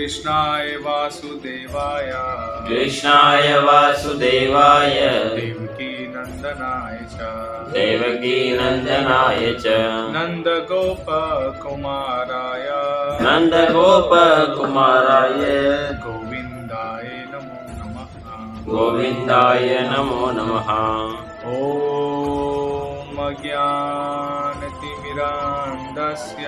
कृष्णाय वासुदेवाय देवकी नंदनाय च नंदगोपकुमाराय गोविंदाय नमो नमः। ॐ अज्ञानतिमिरान्धस्य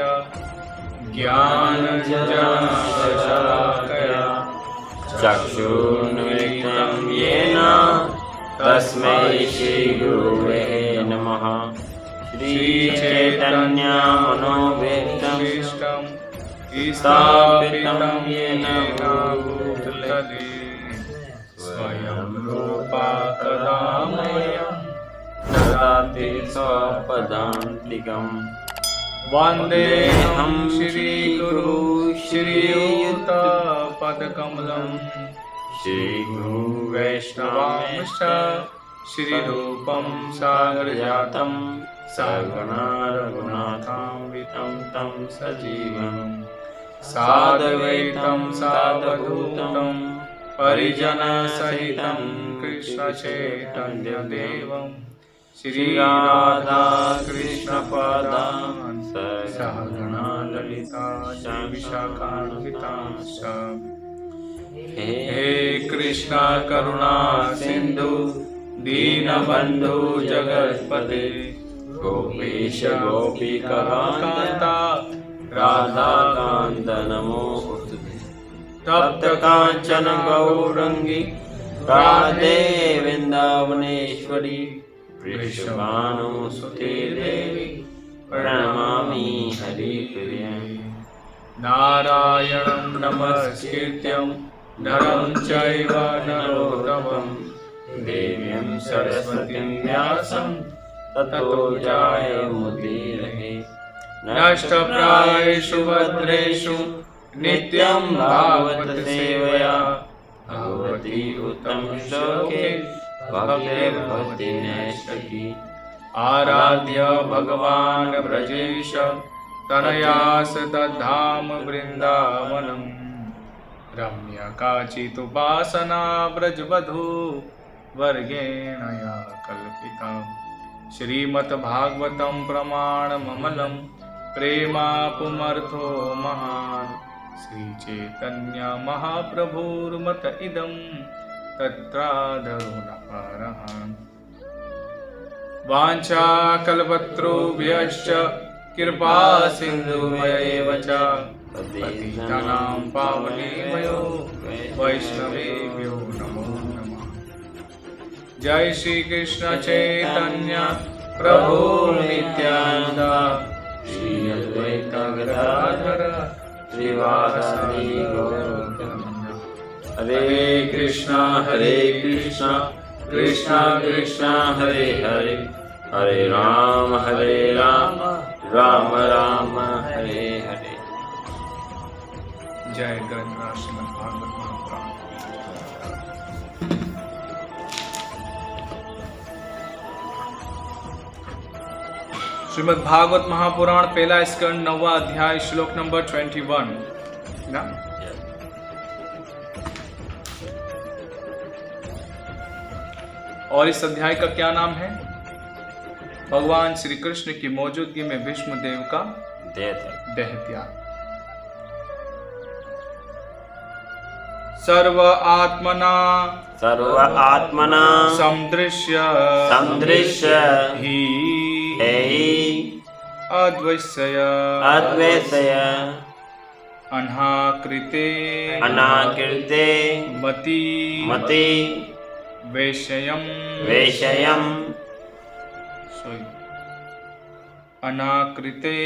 ज्ञानञ्जनशलाकया चक्षुर्मिलितं येन तस्मै श्रीगुरुवे नमः। श्रीचैतन्यमनोभीष्टं स्थापितं येन भूतले स्वयं रूपा कदा मह्यं ददाति स्वपदान्तिकम्। वन्देऽहं श्रीगुरु श्रीयुतपदकमलं श्रीगुरु वैष्णवांश्च श्रीरूपं सागरजातं सगुणा रघुनाथान्वितं तं सजीवं साद्वैतं सावधूतं परिजनसहितं कृष्णचैतन्यदेवं श्रीराधा कृष्णपादान् सहगणा ललिता विशाखान्वितांश्च। हे कृष्णा करुणा सिन्धु दीनबन्धु जगत्पते गोपेश गोपिकान्ता राधाकान्त नमोस्तुते। तप्त कांचन गौरंगी राधे वृंदावनेश्वरी वृषभानुसुते देवी प्रणमामि हरिप्रिये। नारायणं नमस्कृत्यं नरं चैव नरोत्तमं देवीं सरस्वतीं व्यासं ततो जयमुदीरये। नष्टप्रायेषु भद्रेषु नित्यं भागवत सेवया भगवती उत्तम श्लोके भक्तिर्भवति नैष्ठिकी। आराध्य भगवान् ब्रजेश तनयास तद्धाम वृन्दावनम् रम्य काचिदुपासना ब्रजवधू वर्गेण या कल्पिता। श्रीमद्भागवतं प्रमाणममलं प्रेमापुमर्थो महान् श्रीचैतन्य महाप्रभुर्मत इदं तत्रादरुणपरः। वाञ्छाकल्पतरुभ्यश्च कृपा सिन्धुभ्यैव च पतितानां पावनेभ्यो वैष्णवेभ्यो नमो नमः। जय श्री कृष्ण चैतन्य प्रभु नित्यानंद श्री अद्वैत गदाधर श्रीवासादि गौरभक्तवृंद। हरे कृष्णा कृष्णा कृष्णा हरे हरे हरे राम राम राम हरे हरे। जय ग्रंथराज श्रीमद् भागवत महापुराण। श्रीमद् भागवत महापुराण पहला स्कंद 9वां अध्याय श्लोक नंबर 21 ना। और इस अध्याय का क्या नाम है? भगवान श्री कृष्ण की मौजूदगी में भीष्म देव का देह त्याग। सर्व आत्मना समदृश्य ही अद्वैसय अनाकृते मति वैषयम् अनाकृते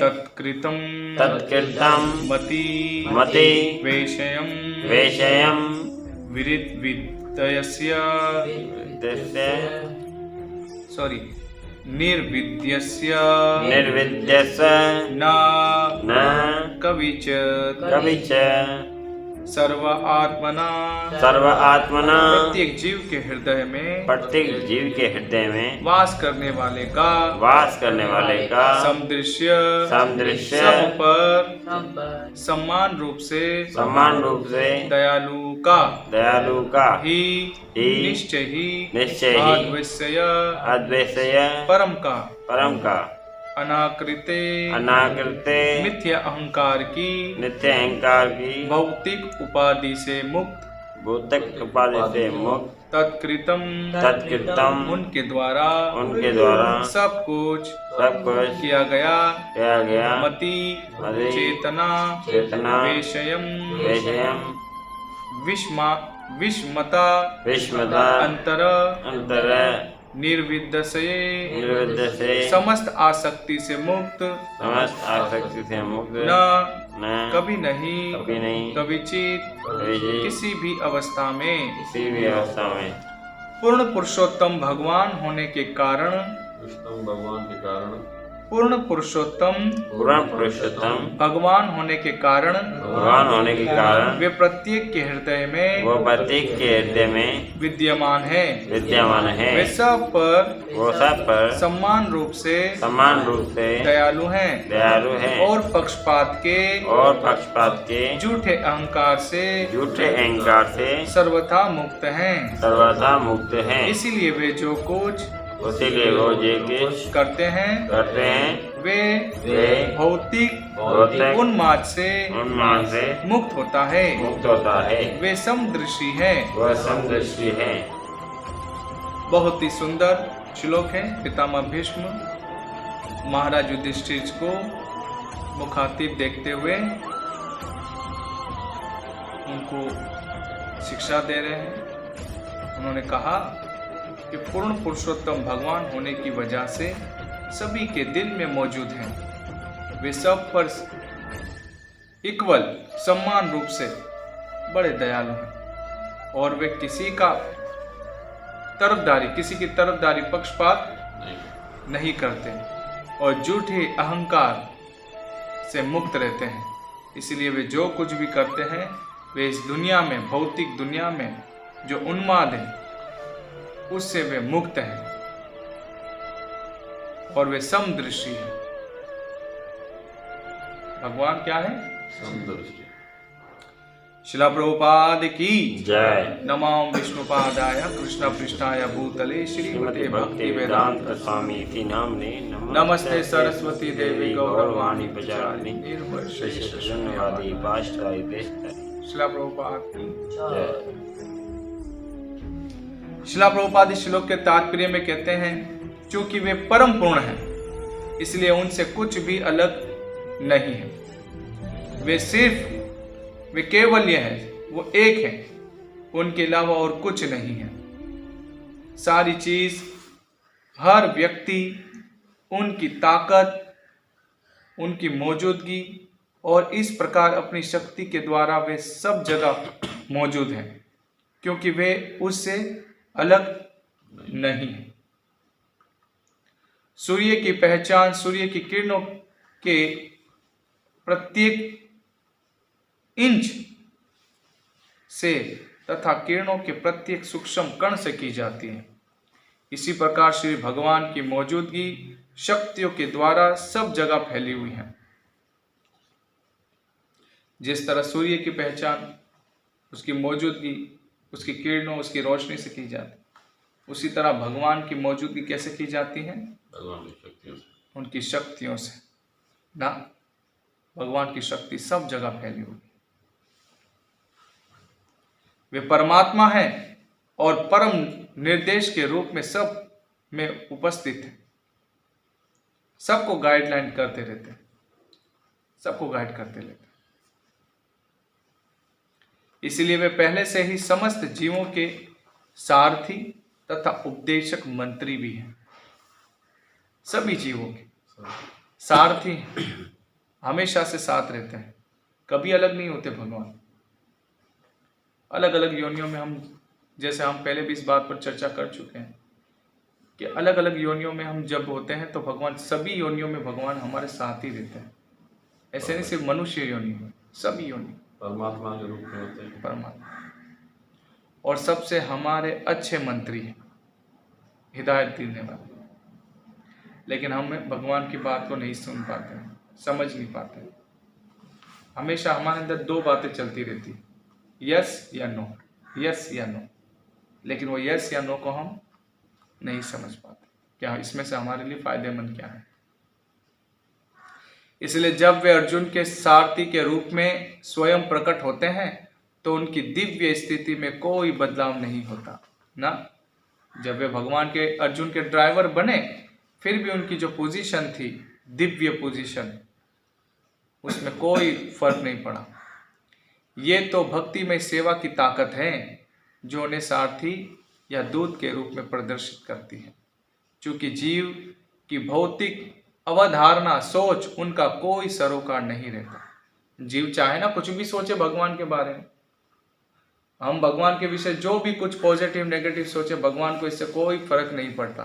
तत्कृतं मति वैषयम् विदितस्य निर्विद्यस्य न कविच सर्व आत्मना सर्व आत्मना प्रत्येक जीव के हृदय में प्रत्येक जीव के हृदय में वास करने वाले का समदृश्य सब पर समान रूप से दयालु का ही निश्चय ही अद्वैसय परम का अनाकृते मिथ्या अहंकार की भौतिक उपाधि से मुक्त तत्कृतम उनके द्वारा सब कुछ किया गया मति चेतना विषमता अंतर निर्विद्यसे समस्त आसक्ति से मुक्त न कभी नहीं कभी चित किसी भी अवस्था में पूर्ण पुरुषोत्तम भगवान होने के कारण पूर्ण पुरुषोत्तम भगवान होने के कारण वे प्रत्येक के हृदय में विद्यमान है वे सब पर समान रूप से दयालु हैं और पक्षपात के झूठे अहंकार से सर्वथा मुक्त हैं इसीलिए वे जो कुछ करते हैं वे भौतिक उन्माद से मुक्त होता है वे समदृष्टि है बहुत ही सुंदर श्लोक है। पितामह भीष्म महाराज युधिष्ठिर को मुखातिब देखते हुए उनको शिक्षा दे रहे हैं। उन्होंने कहा कि पूर्ण पुरुषोत्तम भगवान होने की वजह से सभी के दिल में मौजूद हैं। वे सब पर इक्वल समान रूप से बड़े दयालु हैं और वे किसी की तरफदारी पक्षपात नहीं करते और झूठे अहंकार से मुक्त रहते हैं। इसलिए वे जो कुछ भी करते हैं वे इस दुनिया में भौतिक दुनिया में जो उन्माद है उससे वे मुक्त हैं और वे समदृष्टि है। भगवान क्या है? समदृष्टि। शिला प्रभुपाद की जय। नमो विष्णुपादाय कृष्ण पृष्ठाय भूतले श्रीमते भक्ति वेदांत स्वामी इति नाम्ने नमस्ते सरस्वती देवी गौरवाणी प्रचारिणी निर्वैशेषशून्यवादी पाष्टाय देशताय। शिला प्रभुपाद की जय। शिला प्रभुपाद इस श्लोक के तात्पर्य में कहते हैं क्योंकि वे परम पूर्ण हैं इसलिए उनसे कुछ भी अलग नहीं है। वे केवल यह है, वो एक है, उनके अलावा और कुछ नहीं है। सारी चीज, हर व्यक्ति, उनकी ताकत, उनकी मौजूदगी और इस प्रकार अपनी शक्ति के द्वारा वे सब जगह मौजूद हैं क्योंकि वे उससे अलग नहीं है। सूर्य की पहचान सूर्य की किरणों के प्रत्येक इंच से तथा किरणों के प्रत्येक सूक्ष्म कण से की जाती है। इसी प्रकार श्री भगवान की मौजूदगी शक्तियों के द्वारा सब जगह फैली हुई है। जिस तरह सूर्य की पहचान उसकी मौजूदगी, उसकी किरणों, उसकी रोशनी से की जाती है, उसी तरह भगवान की मौजूदगी कैसे की जाती है? भगवान की शक्तियों से, उनकी शक्तियों से ना। भगवान की शक्ति सब जगह फैली हुई। वे परमात्मा हैं और परम निर्देश के रूप में सब में उपस्थित है। सबको गाइडलाइन करते रहते हैं, सबको गाइड करते रहते हैं। इसलिए वे पहले से ही समस्त जीवों के सारथी तथा उपदेशक मंत्री भी हैं। सभी जीवों के सारथी हमेशा से साथ रहते हैं, कभी अलग नहीं होते। भगवान अलग अलग योनियों में, हम जैसे हम पहले भी इस बात पर चर्चा कर चुके हैं कि अलग अलग योनियों में हम जब होते हैं तो भगवान, सभी योनियों में भगवान हमारे साथ ही रहते हैं। ऐसे नहीं सिर्फ मनुष्य योनि में, सभी योनि। परमात्मा के रूप में होते हैं। परमात्मा, और सबसे हमारे अच्छे मंत्री हैं, हिदायत देने वाले। लेकिन हम भगवान की बात को नहीं सुन पाते हैं, समझ नहीं पाते हैं। हमेशा हमारे अंदर दो बातें चलती रहती, यस या नो, यस या नो। लेकिन वो यस या नो को हम नहीं समझ पाते, क्या इसमें से हमारे लिए फायदेमंद क्या है। इसलिए जब वे अर्जुन के सारथी के रूप में स्वयं प्रकट होते हैं तो उनकी दिव्य स्थिति में कोई बदलाव नहीं होता ना। जब वे भगवान के अर्जुन के ड्राइवर बने, फिर भी उनकी जो पोजीशन थी, दिव्य पोजीशन, उसमें कोई फर्क नहीं पड़ा। ये तो भक्ति में सेवा की ताकत है जो उन्हें सारथी या दूत के रूप में प्रदर्शित करती है। क्योंकि जीव की भौतिक अवधारणा, सोच, उनका कोई सरोकार नहीं रहता। जीव चाहे ना कुछ भी सोचे भगवान के बारे में, हम भगवान के विषय जो भी कुछ पॉजिटिव नेगेटिव सोचे, भगवान को इससे कोई फर्क नहीं पड़ता।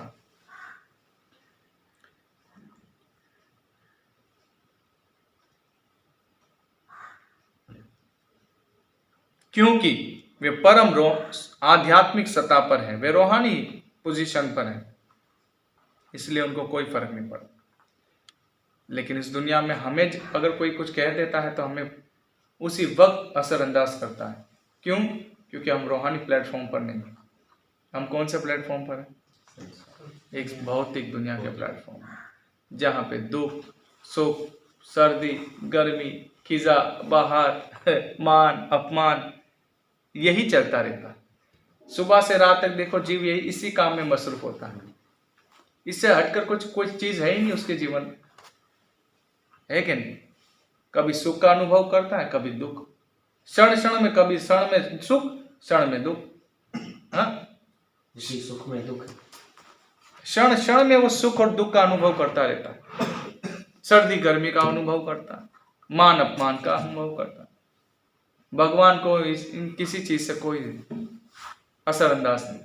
क्योंकि वे परम आध्यात्मिक सतह पर हैं, वे रूहानी पोजीशन पर हैं, इसलिए उनको कोई फर्क नहीं पड़ता। लेकिन इस दुनिया में हमें अगर कोई कुछ कह देता है तो हमें उसी वक्त असरअंदाज करता है। क्यों? क्योंकि हम रूहानी प्लेटफॉर्म पर नहीं हैं। हम कौन से प्लेटफॉर्म पर हैं? एक भौतिक दुनिया के प्लेटफॉर्म में, जहाँ पे दुख, सुख, सर्दी, गर्मी, खिजा, बहार, मान, अपमान, यही चलता रहता है। सुबह से रात तक देखो, जीव यही इसी काम में मसरूफ होता है। इससे हटकर कोई चीज है ही नहीं उसके जीवन में, है कि नहीं? कभी सुख का अनुभव करता है, कभी दुख, क्षण क्षण में, कभी क्षण में सुख, क्षण में दुख। हाँ, इसी सुख में दुख, क्षण क्षण में वो सुख और दुख का अनुभव करता रहता है। सर्दी गर्मी का अनुभव करता है, मान अपमान का अनुभव करता है। भगवान को किसी चीज से कोई असरअंदाज नहीं,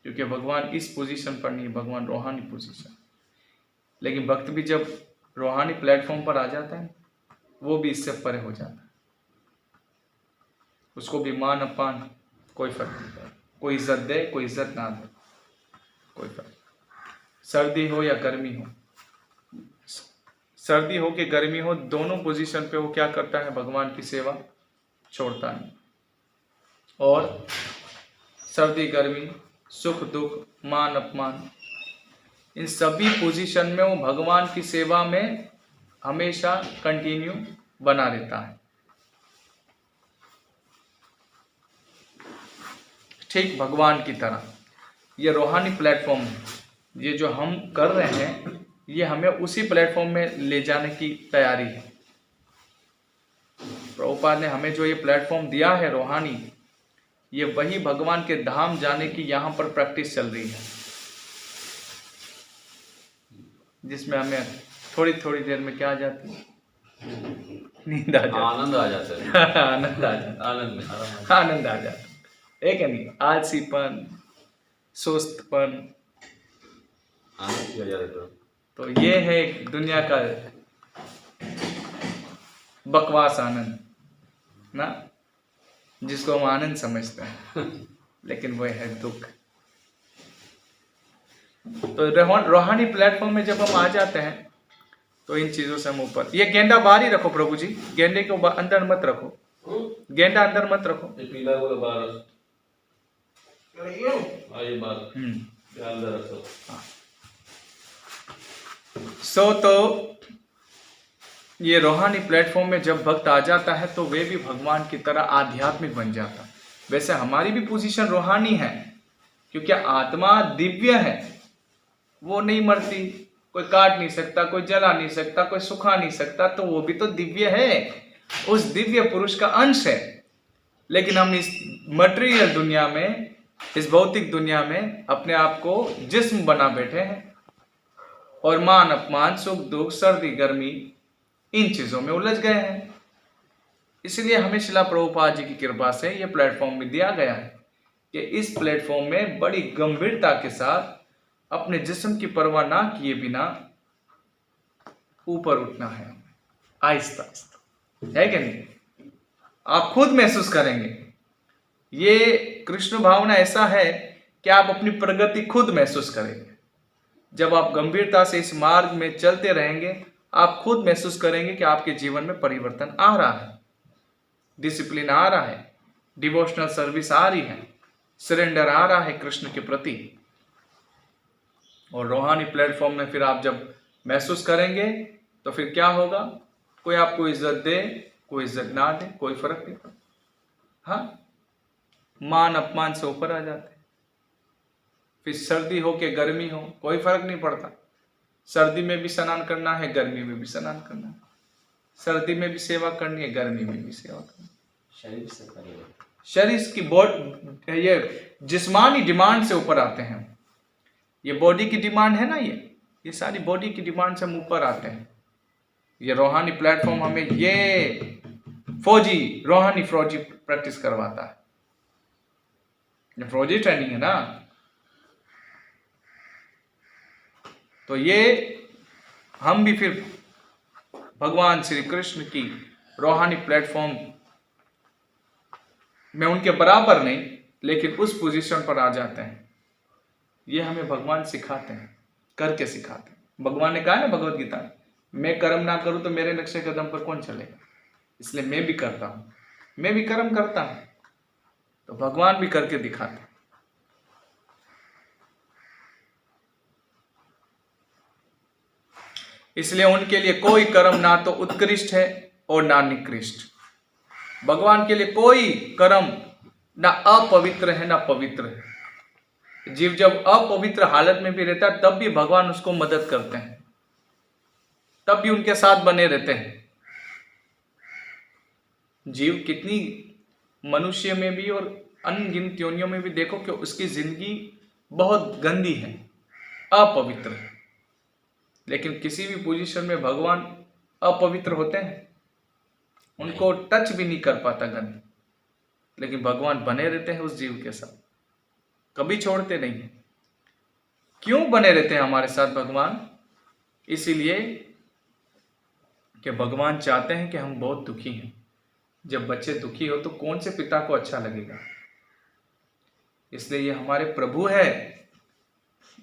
क्योंकि भगवान इस पोजीशन पर नहीं, भगवान रूहानी पोजीशन। लेकिन भक्त भी जब रूहानी प्लेटफॉर्म पर आ जाता है, वो भी इससे परे हो जाता है। उसको भी मान अपमान कोई फर्क नहीं पड़ता। कोई इज्जत दे, कोई इज्जत ना दे, कोई फर्क। सर्दी हो या गर्मी हो, सर्दी हो कि गर्मी हो, दोनों पोजीशन पे वो क्या करता है? भगवान की सेवा छोड़ता नहीं। और सर्दी गर्मी, सुख दुख, मान अपमान, इन सभी पोजीशन में वो भगवान की सेवा में हमेशा कंटिन्यू बना रहता है। ठीक भगवान की तरह ये रूहानी प्लेटफॉर्म है, ये जो हम कर रहे हैं, ये हमें उसी प्लेटफॉर्म में ले जाने की तैयारी है। प्रभुपाद ने हमें जो ये प्लेटफॉर्म दिया है रूहानी, ये वही भगवान के धाम जाने की यहाँ पर प्रैक्टिस चल रही है, जिसमें हमें थोड़ी थोड़ी देर में क्या आ जाती है? नींद आ जाती, आनंद आ जाता है। आनंद आ जाता, आनंद आ जाता है कि नहीं? आलसीपन, सुस्तपन, आनंद किया जाता है। तो ये है दुनिया का बकवास आनंद ना, जिसको हम आनंद समझते हैं, लेकिन वो है दुख। तो रूहानी प्लेटफॉर्म में जब हम आ जाते हैं तो इन चीजों से हम ऊपर। ये गेंडा बाहर ही रखो प्रभु जी, गेंडे को अंदर मत रखो, गेंडा अंदर मत रखो। ये पीला वाला बाहर, ये बाहर अंदर रखो। सो तो ये रूहानी प्लेटफॉर्म में जब भक्त आ जाता है तो वे भी भगवान की तरह आध्यात्मिक बन जाता है। वैसे हमारी भी पोजीशन रूहानी है, क्योंकि आत्मा दिव्य है, वो नहीं मरती, कोई काट नहीं सकता, कोई जला नहीं सकता, कोई सुखा नहीं सकता, तो वो भी तो दिव्य है, उस दिव्य पुरुष का अंश है। लेकिन हम इस मटेरियल दुनिया में, इस भौतिक दुनिया में अपने आप को जिस्म बना बैठे हैं और मान अपमान, सुख दुख, सर्दी गर्मी, इन चीजों में उलझ गए हैं। इसलिए हमें शिला प्रभुपाद जी की कृपा से यह प्लेटफॉर्म भी दिया गया है कि इस प्लेटफॉर्म में बड़ी गंभीरता के साथ अपने जिस्म की परवाह ना किए बिना ऊपर उठना है, आहिस्ता आहिस्ता, है कि नहीं? आप खुद महसूस करेंगे। ये कृष्ण भावना ऐसा है कि आप अपनी प्रगति खुद महसूस करेंगे। जब आप गंभीरता से इस मार्ग में चलते रहेंगे, आप खुद महसूस करेंगे कि आपके जीवन में परिवर्तन आ रहा है, डिसिप्लिन आ रहा है, डिवोशनल सर्विस आ रही है, सरेंडर आ रहा है कृष्ण के प्रति। और रूहानी प्लेटफॉर्म में फिर आप जब महसूस करेंगे तो फिर क्या होगा? कोई आपको इज्जत दे, कोई इज्जत ना दे, कोई फर्क नहीं पड़ता। हाँ, मान अपमान से ऊपर आ जाते हैं। फिर सर्दी हो के गर्मी हो, कोई फर्क नहीं पड़ता। सर्दी में भी स्नान करना है, गर्मी में भी स्नान करना है। सर्दी में भी सेवा करनी है, गर्मी में भी सेवा करनी है। शरीर की ये जिस्मानी डिमांड से ऊपर आते हैं। ये बॉडी की डिमांड है ना, ये सारी बॉडी की डिमांड से हम ऊपर आते हैं। ये रूहानी प्लेटफॉर्म हमें ये रूहानी फौजी प्रैक्टिस करवाता है। ये फौजी ट्रेनिंग है ना। तो ये हम भी फिर भगवान श्री कृष्ण की रूहानी प्लेटफॉर्म में उनके बराबर नहीं, लेकिन उस पोजीशन पर आ जाते हैं। ये हमें भगवान सिखाते हैं, करके सिखाते हैं। भगवान ने कहा है ना भगवत गीता में, मैं कर्म ना करूं तो मेरे नक्शे कदम पर कौन चलेगा। इसलिए मैं भी करता हूं, मैं भी कर्म करता हूं, तो भगवान भी करके दिखाते हैं। इसलिए उनके लिए कोई कर्म ना तो उत्कृष्ट है और ना निकृष्ट। भगवान के लिए कोई कर्म ना अपवित्र है ना पवित्र है। जीव जब अपवित्र हालत में भी रहता है तब भी भगवान उसको मदद करते हैं, तब भी उनके साथ बने रहते हैं। जीव कितनी मनुष्य में भी और अनगिनत योनियों में भी देखो कि उसकी जिंदगी बहुत गंदी है, अपवित्र है, लेकिन किसी भी पोजीशन में भगवान अपवित्र होते हैं, उनको टच भी नहीं कर पाता गंद, लेकिन भगवान बने रहते हैं उस जीव के साथ, कभी छोड़ते नहीं है। क्यों बने रहते हैं हमारे साथ भगवान? इसीलिए कि भगवान चाहते हैं कि हम बहुत दुखी हैं। जब बच्चे दुखी हो तो कौन से पिता को अच्छा लगेगा? इसलिए ये हमारे प्रभु है,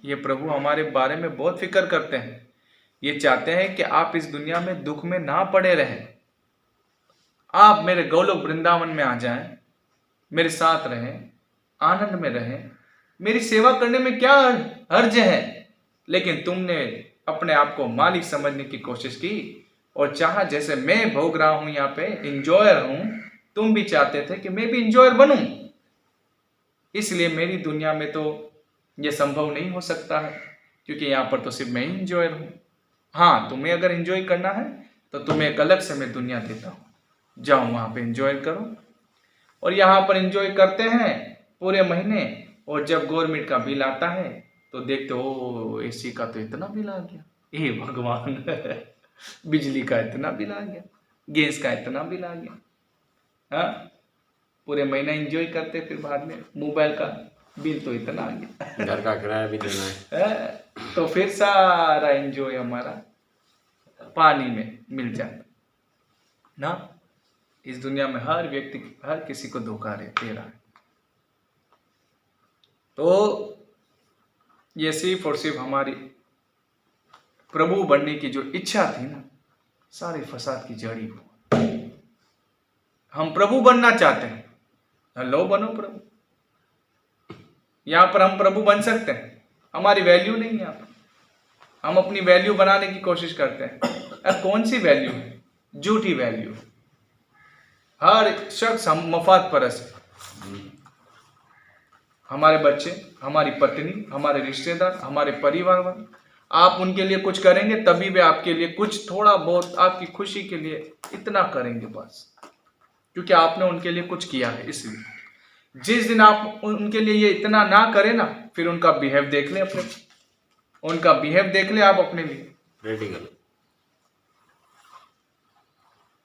ये प्रभु हमारे बारे में बहुत फिक्र करते हैं। ये चाहते हैं कि आप इस दुनिया में दुख में ना पड़े रहें, आप मेरे गोलोक वृंदावन में आ जाएं, मेरे साथ रहें, आनंद में रहें। मेरी सेवा करने में क्या हर्ज है? लेकिन तुमने अपने आप को मालिक समझने की कोशिश की और चाहा जैसे मैं भोग रहा हूं यहाँ पे, इंजॉयर हूं, तुम भी चाहते थे कि मैं भी इंजॉयर बनूं। इसलिए मेरी दुनिया में तो यह संभव नहीं हो सकता है, क्योंकि यहाँ पर तो सिर्फ मैं ही इंजॉयर हूं। हाँ, तुम्हें अगर इंजॉय करना है तो तुम्हें एक अलग से मैं दुनिया देता हूँ, जाओ वहां पे इंजॉय करो। और यहाँ पर इंजॉय करते हैं पूरे महीने, और जब गवर्नमेंट का बिल आता है तो देखते हो एसी का तो इतना बिल आ गया, हे भगवान बिजली का इतना बिल आ गया, गैस का इतना बिल आ गया। हाँ, पूरे महीना एंजॉय करते, फिर बाद में मोबाइल का बिल तो इतना आ गया, घर का किराया भी देना है। तो फिर सारा एंजॉय हमारा पानी में मिल जाता ना। इस दुनिया में हर व्यक्ति, हर किसी को धोखा दे रहा है। तो ये सिर्फ और सिर्फ हमारी प्रभु बनने की जो इच्छा थी ना, सारे फसाद की जड़ी हो। हम प्रभु बनना चाहते हैं, लो बनो प्रभु। यहां पर हम प्रभु बन सकते हैं, हमारी वैल्यू नहीं है यहाँ पर। हम अपनी वैल्यू बनाने की कोशिश करते हैं। कौन सी वैल्यू है? झूठी वैल्यू। हर शख्स हम मफाद परस्त है। हमारे बच्चे, हमारी पत्नी, हमारे रिश्तेदार, हमारे परिवार वाले, आप उनके लिए कुछ करेंगे तभी वे आपके लिए कुछ थोड़ा बहुत आपकी खुशी के लिए इतना करेंगे बस, क्योंकि आपने उनके लिए कुछ किया है। इसलिए जिस दिन आप उनके लिए ये इतना ना करें ना, फिर उनका बिहेव देख ले, अपने उनका बिहेव देख ले आप अपने लिए। रेडिकल।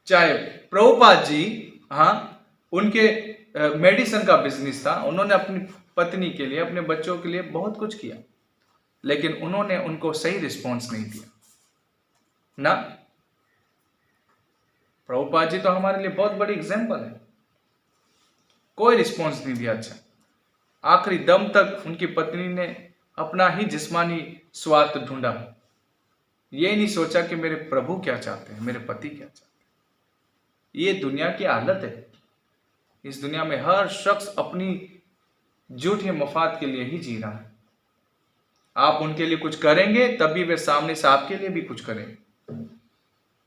चाहे प्रभुपाद जी, हाँ, उनके मेडिसिन का बिजनेस था, उन्होंने अपनी पत्नी के लिए, अपने बच्चों के लिए बहुत कुछ किया, लेकिन उन्होंने उनको सही रिस्पॉन्स नहीं दिया ना। प्रभुपाद जी तो हमारे लिए बहुत बड़ी एग्जाम्पल है। कोई रिस्पॉन्स नहीं दिया अच्छा। आखिरी दम तक उनकी पत्नी ने अपना ही जिस्मानी स्वार्थ ढूंढा, ये नहीं सोचा कि मेरे प्रभु क्या चाहते हैं, मेरे पति क्या चाहते हैं। ये दुनिया की हालत है। इस दुनिया में हर शख्स अपनी झूठे मफाद के लिए ही जी रहा है। आप उनके लिए कुछ करेंगे तभी वे सामने से आपके लिए भी कुछ करेंगे।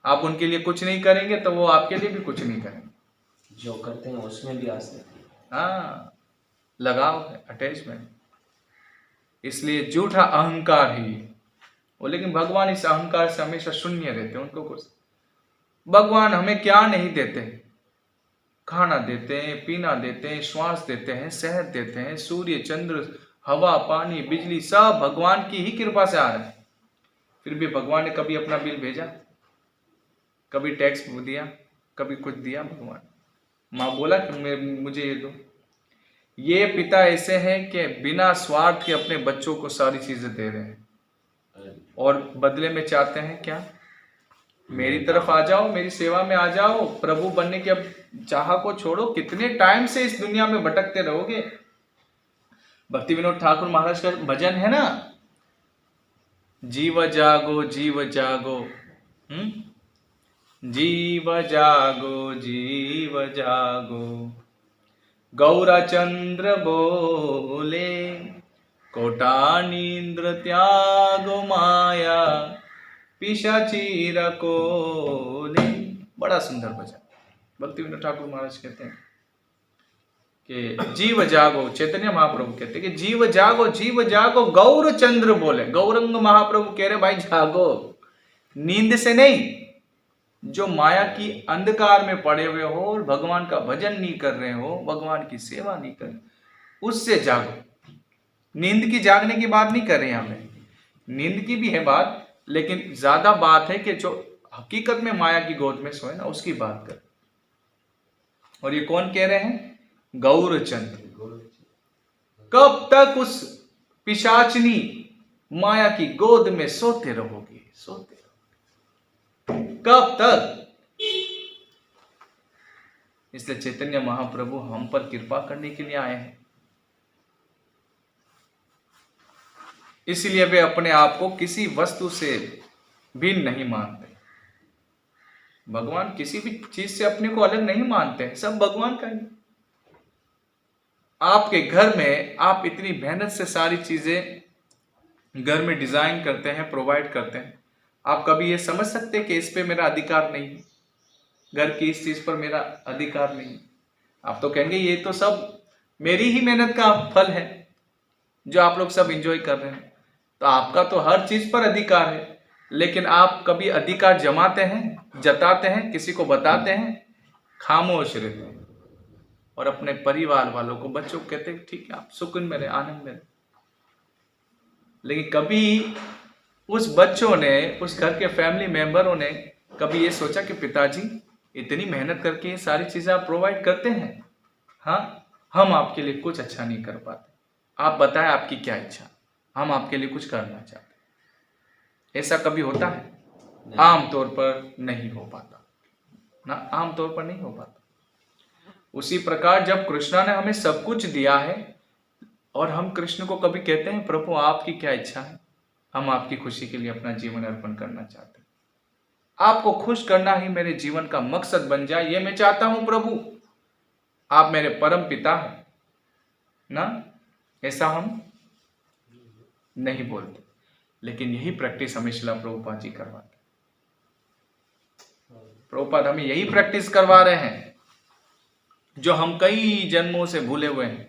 आप उनके लिए कुछ नहीं करेंगे तो वो आपके लिए भी कुछ नहीं करेंगे। जो करते हैं उसमें भी आस है। हाँ, लगाव है, अटैचमेंट। इसलिए झूठा अहंकार है ये वो। लेकिन भगवान इस अहंकार से हमेशा शून्य रहते हैं। उनको कुछ भगवान हमें क्या नहीं देते, खाना देते हैं, पीना देते हैं, श्वास देते हैं, सेहत देते हैं, सूर्य चंद्र हवा पानी बिजली सब भगवान की ही कृपा से आ रहा है। फिर भी भगवान ने कभी अपना बिल भेजा, कभी टैक्स दिया, कभी कुछ दिया। भगवान माँ बोला कि मुझे ये दो। ये पिता ऐसे हैं कि बिना स्वार्थ के अपने बच्चों को सारी चीजें दे रहे हैं और बदले में चाहते हैं क्या, मेरी तरफ आ जाओ, मेरी सेवा में आ जाओ, प्रभु बनने की अब चाह को छोड़ो। कितने टाइम से इस दुनिया में भटकते रहोगे। भक्ति विनोद ठाकुर महाराज का भजन है ना, जीव जागो जीव जागो, जीव जागो जीव जागो, गौरचंद्र बोले, कोटानींद्र त्यागो माया, पिशाचीर कोले। बड़ा सुंदर भजन भक्ति विनोद ठाकुर महाराज कहते हैं कि जीव जागो, चैतन्य महाप्रभु कहते हैं कि जीव जागो, गौर चंद्र बोले। गौरंग महाप्रभु कह रहे भाई जागो, नींद से नहीं। जो माया की अंधकार में पड़े हुए हो और भगवान का भजन नहीं कर रहे हो, भगवान की सेवा नहीं कर रहे, उससे जागो। नींद की जागने की बात नहीं कर रहे यहाँ पे, नींद की भी है बात, लेकिन ज्यादा बात है कि जो हकीकत में माया की गोद में सोए ना, उसकी बात कर। और ये कौन कह रहे हैं, गौरचंद्र। कब तक उस पिशाचनी माया की गोद में सोते रहोगे, सोते रहोगे, कब तक। इसलिए चैतन्य महाप्रभु हम पर कृपा करने के लिए आए हैं। इसलिए वे अपने आप को किसी वस्तु से भिन्न नहीं मानते। भगवान किसी भी चीज से अपने को अलग नहीं मानते हैं, सब भगवान का ही। आपके घर में आप इतनी मेहनत से सारी चीजें घर में डिजाइन करते हैं, प्रोवाइड करते हैं। आप कभी ये समझ सकते हैं कि इस पे मेरा अधिकार नहीं है, घर की इस चीज पर मेरा अधिकार नहीं है। आप तो कहेंगे ये तो सब मेरी ही मेहनत का फल है जो आप लोग सब एंजॉय कर रहे हैं। तो आपका तो हर चीज पर अधिकार है, लेकिन आप कभी अधिकार जमाते हैं, जताते हैं, किसी को बताते हैं, खामोश रहते हैं और अपने परिवार वालों को, बच्चों को कहते हैं ठीक है आप सुकून में रहे, आनंद में रहे। लेकिन कभी उस बच्चों ने, उस घर के फैमिली मेंबरों ने कभी ये सोचा कि पिताजी इतनी मेहनत करके ये सारी चीजें आप प्रोवाइड करते हैं, हाँ हम आपके लिए कुछ अच्छा नहीं कर पाते, आप बताएं आपकी क्या इच्छा, हम आपके लिए कुछ करना चाहते हैं। ऐसा कभी होता है? आम तौर पर नहीं हो पाता ना, आम तौर पर नहीं हो पाता। उसी प्रकार जब कृष्णा ने हमें सब कुछ दिया है और हम कृष्ण को कभी कहते हैं प्रभु आपकी क्या इच्छा है, हम आपकी खुशी के लिए अपना जीवन अर्पण करना चाहते हैं, आपको खुश करना ही मेरे जीवन का मकसद बन जाए, ये मैं चाहता हूं प्रभु, आप मेरे परम पिता हैं ना। ऐसा हम नहीं बोलते, लेकिन यही प्रैक्टिस हमें श्रील प्रभुपाद जी करवाते। प्रभुपाद हमें यही प्रैक्टिस करवा रहे हैं जो हम कई जन्मों से भूले हुए हैं।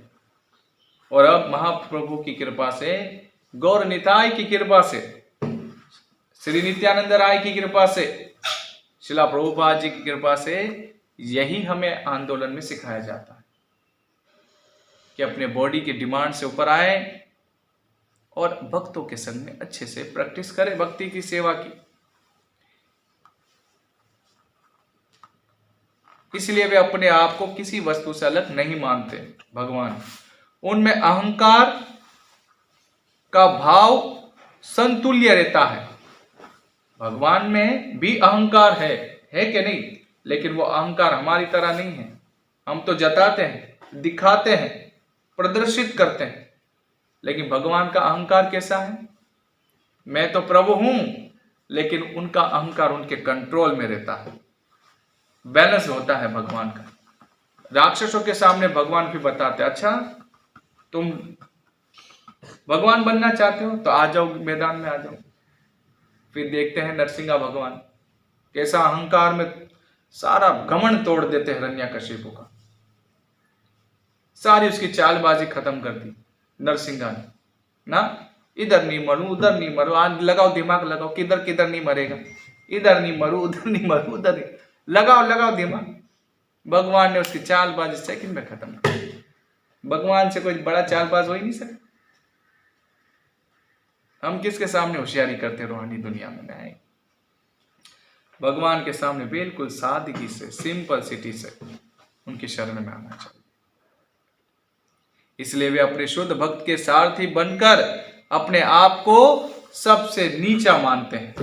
और अब महाप्रभु की कृपा से, गौर निताय की कृपा से, श्री नित्यानंद राय की कृपा से, श्रील प्रभुपाद जी की कृपा से यही हमें आंदोलन में सिखाया जाता है कि अपने बॉडी की डिमांड से ऊपर आए और भक्तों के संग में अच्छे से प्रैक्टिस करें भक्ति की, सेवा की। इसलिए वे अपने आप को किसी वस्तु से अलग नहीं मानते। भगवान उनमें अहंकार का भाव संतुल्य रहता है। भगवान में भी अहंकार है कि नहीं, लेकिन वो अहंकार हमारी तरह नहीं है। हम तो जताते हैं, दिखाते हैं, प्रदर्शित करते हैं। लेकिन भगवान का अहंकार कैसा है? मैं तो प्रभु हूं, लेकिन उनका अहंकार उनके कंट्रोल में रहता है, बैलेंस होता है भगवान का। राक्षसों के सामने भगवान भी बताते, अच्छा तुम भगवान बनना चाहते हो तो आ जाओ, मैदान में आ जाओ। फिर देखते हैं नरसिंहा भगवान कैसा अहंकार में सारा घमंड तोड़ देते हैं हिरण्यकशिपु का, सारी उसकी चालबाजी खत्म कर दी नरसिंहा ने ना। इधर नहीं मरू, उधर नहीं मरू, आज लगाओ दिमाग लगाओ, किधर किधर नहीं मरेगा, इधर नहीं मरू, उधर नहीं मरू, उधर नहीं, लगाओ दिमाग। भगवान ने उसकी चालबाजी सेकंड में खत्म कर दी। भगवान से कोई बड़ा चालबाज हो ही नहीं सकता। हम किसके सामने होशियारी करते रूहानी दुनिया में? नहीं, भगवान के सामने बिल्कुल सादगी से, सिंपलिसिटी से उनकी शरण में आना चाहिए। इसलिए वे अपने शुद्ध भक्त के सारथी बनकर अपने आप को सबसे नीचा मानते हैं।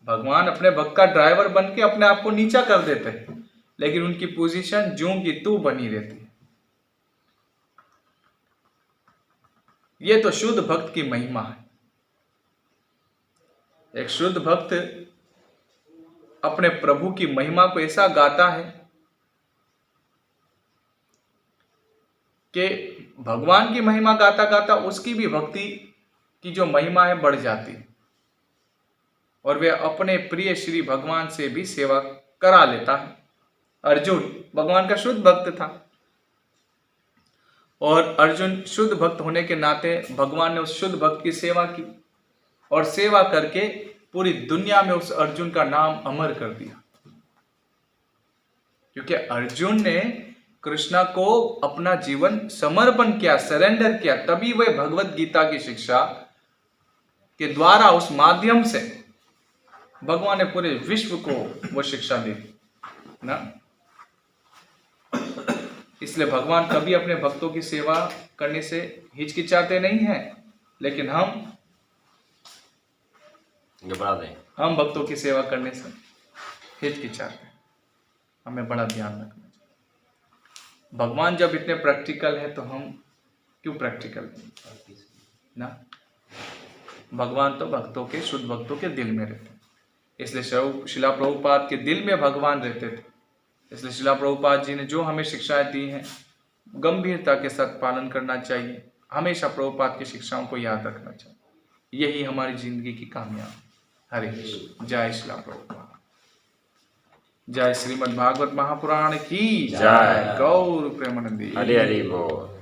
भगवान अपने भक्त का ड्राइवर बन के अपने आप को नीचा कर देते हैं, लेकिन उनकी पोजीशन जूं की तू बनी रहती है। यह तो शुद्ध भक्त की महिमा है। एक शुद्ध भक्त अपने प्रभु की महिमा को ऐसा गाता है कि भगवान की महिमा गाता गाता उसकी भी भक्ति की जो महिमा है बढ़ जाती है, और वे अपने प्रिय श्री भगवान से भी सेवा करा लेता है। अर्जुन भगवान का शुद्ध भक्त था, और अर्जुन शुद्ध भक्त होने के नाते भगवान ने उस शुद्ध भक्त की सेवा की, और सेवा करके पूरी दुनिया में उस अर्जुन का नाम अमर कर दिया। क्योंकि अर्जुन ने कृष्णा को अपना जीवन समर्पण किया, सरेंडर किया, तभी वह भगवत गीता की शिक्षा के द्वारा, उस माध्यम से भगवान ने पूरे विश्व को वो शिक्षा दी ना। इसलिए भगवान कभी अपने भक्तों की सेवा करने से हिचकिचाते नहीं हैं, लेकिन हम भक्तों की सेवा करने से हिचकिचाते हैं। हमें बड़ा ध्यान रखना चाहिए। भगवान जब इतने प्रैक्टिकल है तो हम क्यों प्रैक्टिकल ना? भगवान तो भक्तों के, शुद्ध भक्तों के दिल में रहते हैं। इसलिए शिला प्रभुपाद के दिल में भगवान रहते थे। इसलिए शिला प्रभुपाद जी ने जो हमें शिक्षाएं दी हैं, गंभीरता के साथ पालन करना चाहिए। हमेशा प्रभुपाद की शिक्षाओं को याद रखना चाहिए। यही हमारी जिंदगी की कामयाबी। हरे कृष्ण। जय शिला प्रभुपाद। जय श्रीमद् भागवत महापुराण की जय। गौर प्रेमानंदी। हरि हरि बोल।